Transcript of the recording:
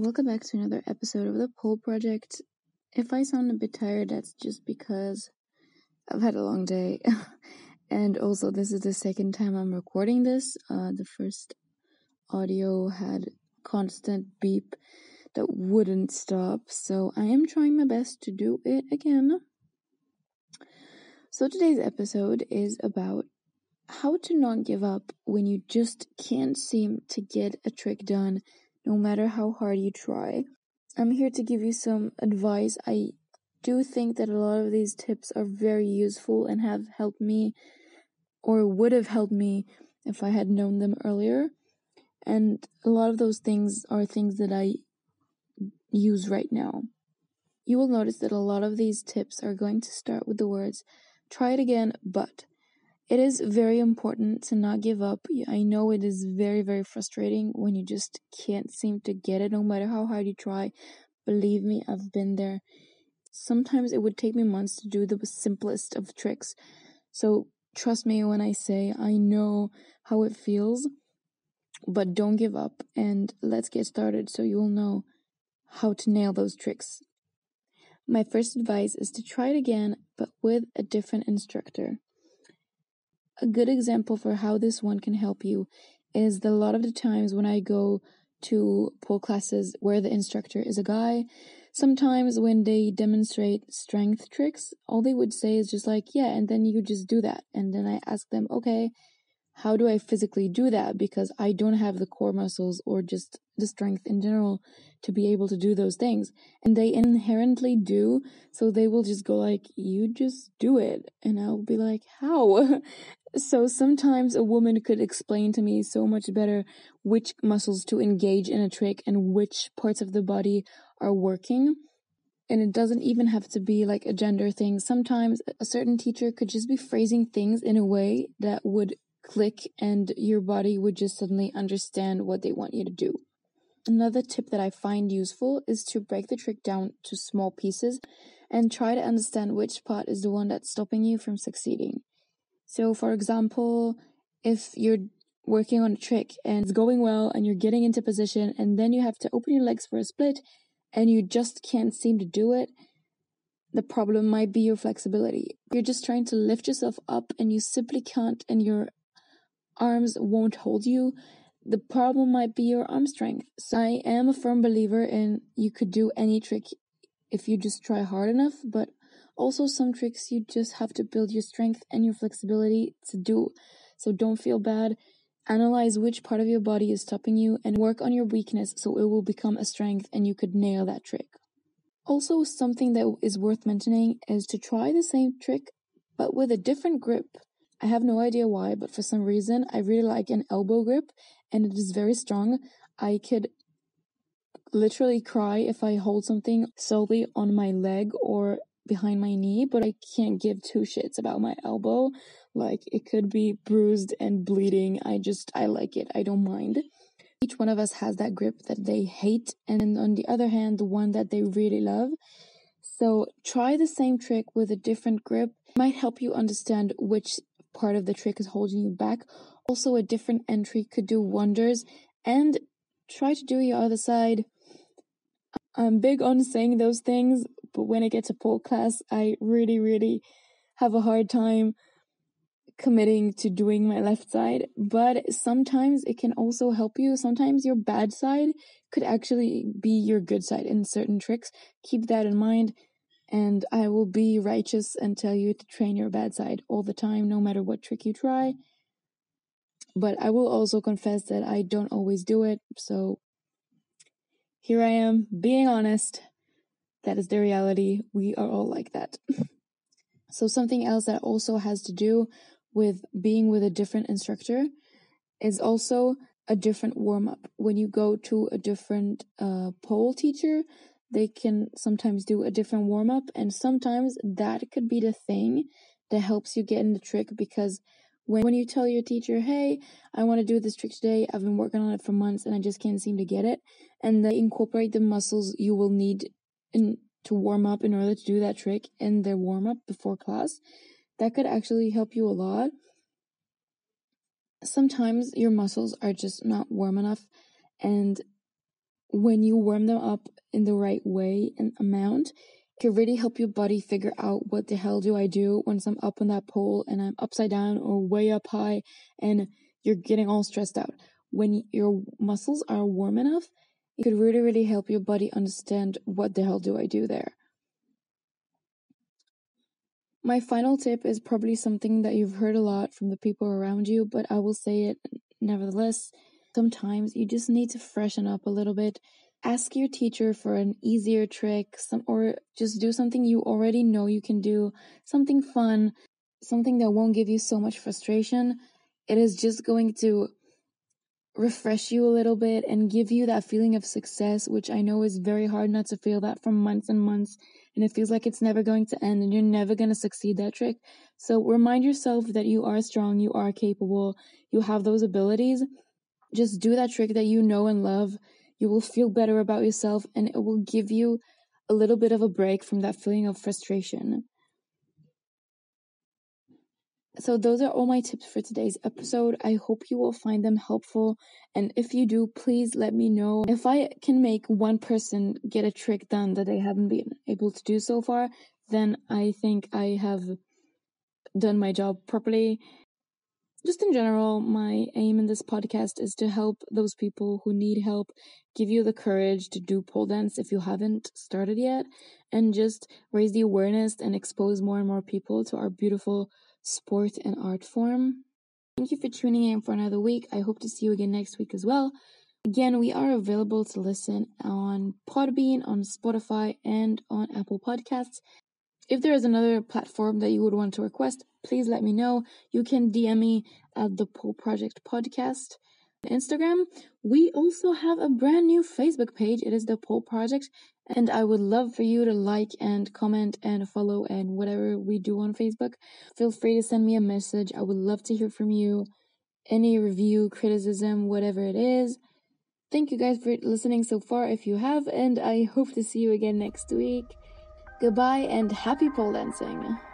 Welcome back to another episode of the Pole Project. If I sound a bit tired, that's just because I've had a long day. And also, this is the second time I'm recording this. The first audio had constant beep that wouldn't stop, so I am trying my best to do it again. So today's episode is about how to not give up when you just can't seem to get a trick done, no matter how hard you try. I'm here to give you some advice. I do think that a lot of these tips are very useful and have helped me, or would have helped me if I had known them earlier. And a lot of those things are things that I use right now. You will notice that a lot of these tips are going to start with the words, try it again, but. It is very important to not give up. I know it is very, very frustrating when you just can't seem to get it no matter how hard you try. Believe me, I've been there. Sometimes it would take me months to do the simplest of tricks. So trust me when I say I know how it feels, but don't give up and let's get started so you will know how to nail those tricks. My first advice is to try it again, but with a different instructor. A good example for how this one can help you is that a lot of the times when I go to pole classes where the instructor is a guy, sometimes when they demonstrate strength tricks, all they would say is just like, yeah, and then you just do that. And then I ask them, okay, how do I physically do that? Because I don't have the core muscles or just the strength in general to be able to do those things. And they inherently do. So they will just go like, you just do it. And I'll be like, how? So sometimes a woman could explain to me so much better which muscles to engage in a trick and which parts of the body are working. And it doesn't even have to be like a gender thing. Sometimes a certain teacher could just be phrasing things in a way that would click and your body would just suddenly understand what they want you to do. Another tip that I find useful is to break the trick down to small pieces and try to understand which part is the one that's stopping you from succeeding. So for example, if you're working on a trick and it's going well and you're getting into position and then you have to open your legs for a split and you just can't seem to do it, the problem might be your flexibility. You're just trying to lift yourself up and you simply can't and your arms won't hold you. The problem might be your arm strength. So I am a firm believer in you could do any trick if you just try hard enough, but also some tricks you just have to build your strength and your flexibility to do. So don't feel bad. Analyze which part of your body is stopping you and work on your weakness so it will become a strength and you could nail that trick. Also, something that is worth mentioning is to try the same trick but with a different grip. I have no idea why, but for some reason I really like an elbow grip and it is very strong. I could literally cry if I hold something solely on my leg or behind my knee, but I can't give two shits about my elbow. Like, it could be bruised and bleeding. I like it. I don't mind. Each one of us has that grip that they hate, and on the other hand, the one that they really love. So try the same trick with a different grip. It might help you understand which part of the trick is holding you back. Also, a different entry could do wonders. And try to do your other side. I'm big on saying those things, but when I get to pole class, I really, really have a hard time committing to doing my left side. But sometimes it can also help you. Sometimes your bad side could actually be your good side in certain tricks. Keep that in mind. And I will be righteous and tell you to train your bad side all the time, no matter what trick you try. But I will also confess that I don't always do it. So here I am, being honest. That is the reality. We are all like that. So something else that also has to do with being with a different instructor is also a different warm-up. When you go to a different pole teacher, they can sometimes do a different warm-up, and sometimes that could be the thing that helps you get in the trick, because when you tell your teacher, hey, I want to do this trick today, I've been working on it for months and I just can't seem to get it, and they incorporate the muscles you will need to warm up in order to do that trick in their warm-up before class, that could actually help you a lot. Sometimes your muscles are just not warm enough, and when you warm them up in the right way and amount, it can really help your body figure out what the hell do I do once I'm up on that pole and I'm upside down or way up high and you're getting all stressed out. When your muscles are warm enough, it could really, really help your body understand what the hell do I do there. My final tip is probably something that you've heard a lot from the people around you, but I will say it nevertheless. Sometimes you just need to freshen up a little bit. Ask your teacher for an easier trick, or just do something you already know you can do, something fun, something that won't give you so much frustration. It is just going to refresh you a little bit and give you that feeling of success, which I know is very hard not to feel that for months and months, and it feels like it's never going to end and you're never going to succeed that trick. So remind yourself that you are strong, you are capable, you have those abilities. Just do that trick that you know and love. You will feel better about yourself and it will give you a little bit of a break from that feeling of frustration. So those are all my tips for today's episode. I hope you will find them helpful. And if you do, please let me know. If I can make one person get a trick done that they haven't been able to do so far, then I think I have done my job properly. Just in general, my aim in this podcast is to help those people who need help, give you the courage to do pole dance if you haven't started yet, and just raise the awareness and expose more and more people to our beautiful sport and art form. Thank you for tuning in for another week. I hope to see you again next week as well. Again, we are available to listen on Podbean, on Spotify, and on Apple Podcasts. If there is another platform that you would want to request, please let me know. You can DM me at the Pole Project Podcast on Instagram. We also have a brand new Facebook page. It is the Pole Project, and I would love for you to like and comment and follow and whatever we do on Facebook. Feel free to send me a message. I would love to hear from you. Any review, criticism, whatever it is. Thank you guys for listening so far if you have, and I hope to see you again next week. Goodbye and happy pole dancing!